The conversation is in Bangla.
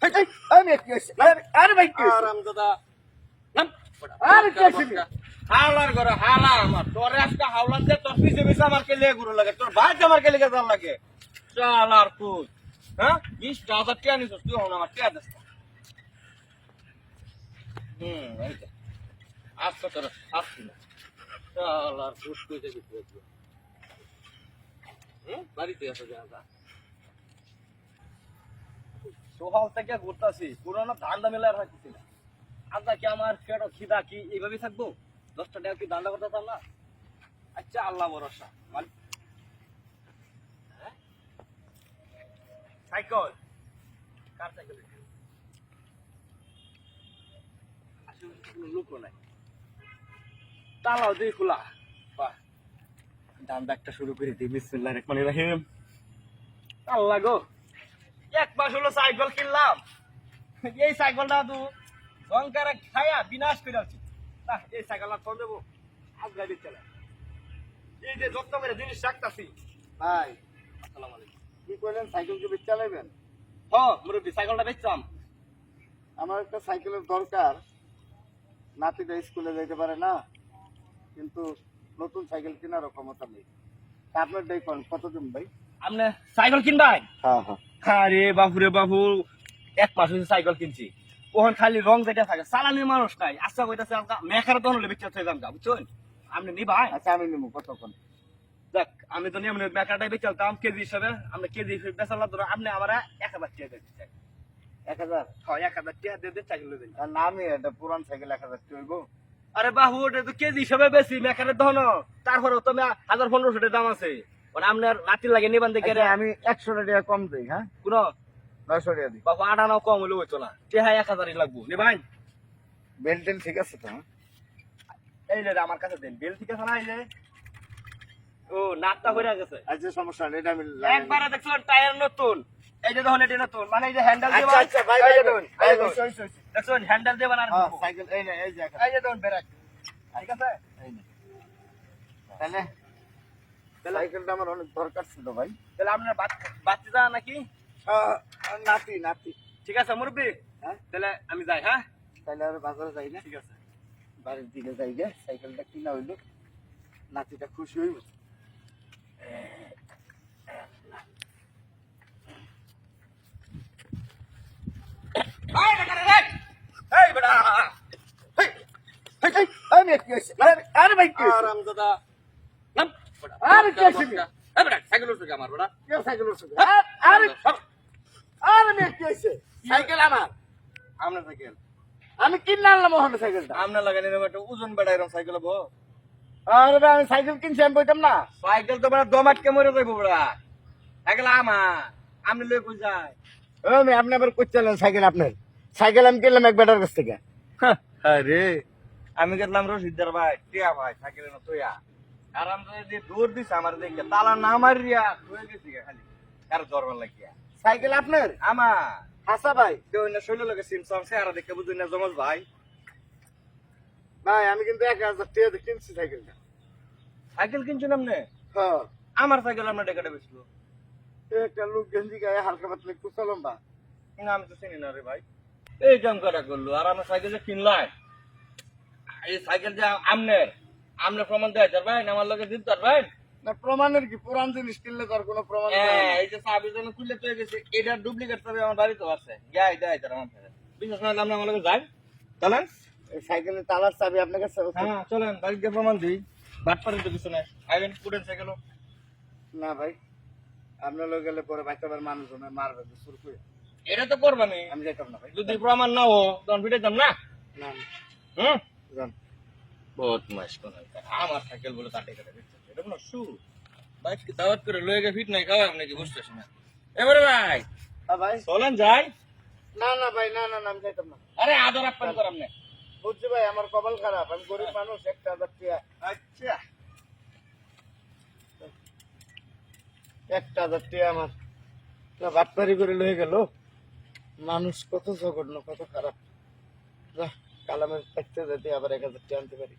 বেটা আমি কি হইছে আরে ভাই কি আরাম দাদা নাম আরে কি হইছে হাওলার ঘরে হালা আমার তোর আজকে হাওলার দে তোর পিছে পিছে আমার কে লে গুরু লাগে তোর ভাই আমার কে লেগে জান লাগে চল আর তুই হ্যাঁ 20,000 টাকা নিছ তুই হন আমার টাকা দিস এইটা আচ্ছা তোর আসছি না চল আর পুষ কইতে দিতে বাড়িতে আসো যা সকাল থেকে ঘুরতেছি পুরোনো ধান্দা মেলার রাখতেছি না আজকে কি আমার পেট খিদা কি এইভাবেই থাকবো 10টা টাকা কি ধান্দা করতে না আচ্ছা আল্লাহ ভরসা সাইকেল কার সাইকেল আসলে লোক নাই তালাও দিয়ে খোলা বাহ ধান্দা একটা শুরু করে দিই বিসমিল্লাহির রহমানির রহিম আল্লাহ গো এক মাস হলো সাইকেল কিনলাম এই সাইকেলটা তো সংকারে খায়া বিনাশ করে আছি না এই সাইকেলটা ফোন দেবো আজ গাড়ি চালা এই যে যত্ন করে জিনিস রাখতাছি ভাই আসসালামু আলাইকুম কি কইলেন সাইকেল কি বেচতে চালাবেন? হ্যাঁ মুরব্বি সাইকেলটা বেচতাম আমার একটা সাইকেলের দরকার, নাতিটা স্কুলে যেতে পারে না, কিন্তু নতুন সাইকেল কেনার ক্ষমতা নেই। আপনার ডাই কত দিন ভাই? আপনি সাইকেল কিনবেন? হ্যাঁ হ্যাঁ। আরে বাবু রে বাবু এক মাস হয়েছে সাইকেল কিনছি ওখান খালি রং যেটা থাকে চালানির মানুষ নাই আচ্ছা কইতাছে মেখার দন হলে বেচতে হয়ে যান বুঝছেন আপনি নি ভাই আচ্ছা আমি নেবো কতক্ষণ? দেখ আমি তো নিয়ম মেকারটাই বেচালতাম কেজি হিসাবে আমরা কেজি হিসেবে বেচালাম ধরো আপনি আমার 1000 টাকা দিয়ে দিচ্ছেন 1000? হ্যাঁ 1000 টাকা দিয়ে সাইকেল দিন আর না আমি এটা পুরান সাইকেল 1000 টাকা হইব? আরে বাবু ওটা তো কেজি হিসাবে বেশি মেকারের দহন তারপরেও তো 1000-1500 টাকা দাম আছে মানে আপনার নাতি লাগে নিবান দেখে আমি 100 টাকা কম দেই। হ্যাঁ কোন 900 টাকা দিই বাবু আটানো কম হলে হইতো না টেহা 1000ই লাগবো নিবান বেল টেল ঠিক আছে তো? এই রে আমার কাছে দেন বেল ঠিক আছে না এই যে ও নাটটা হইরা গেছে আচ্ছা সমস্যা নেই, এটা আমি একবারে দেখছেন টায়ার নতুন এই যে দেখুন এটা নতুন মানে এই যে হ্যান্ডেল দিয়ে আচ্ছা আচ্ছা ভাই ভাই দেখছেন হ্যান্ডেল দিয়ে বানার সাইকেল এই না এই যে এই যে দেখুন ব্রেক ঠিক আছে এই না তাহলে সাইকেলটা আমার অনেক দরকার ছিল ভাই। তাহলে আপনার বাচ্চা যা নাকি নাতি নাতি ঠিক আছে মুরব্বি হ্যাঁ তাহলে আমি যাই হ্যাঁ তাহলে আর বাজারে যাই না? ঠিক আছে বাড়ির দিকে যাই গে, সাইকেলটা কিনা হইলো, নাতিটা খুশি হইব। এই বেটা রে এই বেটা আমি কি হইছে আরে ভাই কি হইছে? আরাম দাদা নাম আরে কি হইছে? এই বেটা সাইকেল উঠে আমার বেটা কে সাইকেল উঠছে? আরে আরে আমি কি হইছে? সাইকেল আমার, আপনার সাইকেল আমি কিনে আনলাম ওখানে সাইকেলটা। আপনার লাগানি একটা ওজন বেটা এরকম সাইকেল হবো আরে ভাই আমি সাইকেল কিনছি, আমি বইতাম না। সাইকেল তো বেটা দমাটকে মরে যাইবো বেটা সাইকেল আমার আপনি লই কই যায় আপনি আবার কই চালান সাইকেল? আপনার সাইকেল আমি কিনলাম এক বেটার কাছ থেকে। আরে আমি গেলাম রশিদার ভাই টিয়া ভাই সাইকেলের না তোয়া আর আমরা যে দৌড় দিছে আমার দেখে তালা না মারিয়া হয়ে গেছি খালি আর দরবার লাগিয়া সাইকেল আপনার? আমার হাসা ভাই কেউ না শৈল লাগে সিমসাম চেহারা দেখে বুঝি না জমজ ভাই ভাই আমি কিন্তু 1000 টাকা দিয়ে কিনছি সাইকেলটা। সাইকেল কিনছেন আপনি? হ্যাঁ আমার সাইকেল আপনার টাকাটা বেচলো একটা লোক গেঞ্জি গায়ে হালকা পাতলা একটু লম্বা। না আমি তো চিনি না রে ভাই এই জাম করা করলো আর আমার সাইকেল যে কিনলাই এই সাইকেল যে আপনার প্রমাণ দেয় পারবেন আমার লগে দিতে পারবেন না প্রমাণের কি? পুরান জিনিস কিনলে তার কোনো প্রমাণ দেয় না। এই যে চাবি যেন খুললে তো গেছে এটার ডুপ্লিকেট চাবি আমার বাড়িতে আছে গাই দেয় তার আমার কাছে বিশেষ না আপনি আমার লগে যান চলেন এই সাইকেলের তালার চাবি আপনার কাছে আছে? হ্যাঁ চলেন বাড়িতে প্রমাণ দিই বাট পারেন তো কিছু নাই আইবেন কুড়েন সাইকেল না ভাই, আপনার লোক গেলে পরে বাচ্চাবার মানুষজন মারবে শুরু করে। এটা তো করবানি আমি যাইতাম না ভাই। যদি প্রমাণ না হো তখন ফিরে যাম না না হুম যান। বহুত মাস কোন আমার সাইকেল বলে কাটে কাটে দিচ্ছে এটা কোনো শু বাইক কি দাওয়াত করে লয়ে গে ফিট নাই খাওয়া নাকি বুঝতেছ না এবারে ভাই হ্যাঁ ভাই। চলেন যাই না না ভাই, না না না, আমি যাইতাম না। আরে আদর আপ্যায়ন করাম না বুঝছি ভাই, আমার কপাল খারাপ, আমি গরিব মানুষ, 1000 টাকা। আচ্ছা 1000 টাকা আমার বাটপারি করে লয়ে গেল। মানুষ কত জঘন্য, কত খারাপ। কালামের থাকতে যেতে আবার 1000 টাকা আনতে পারি।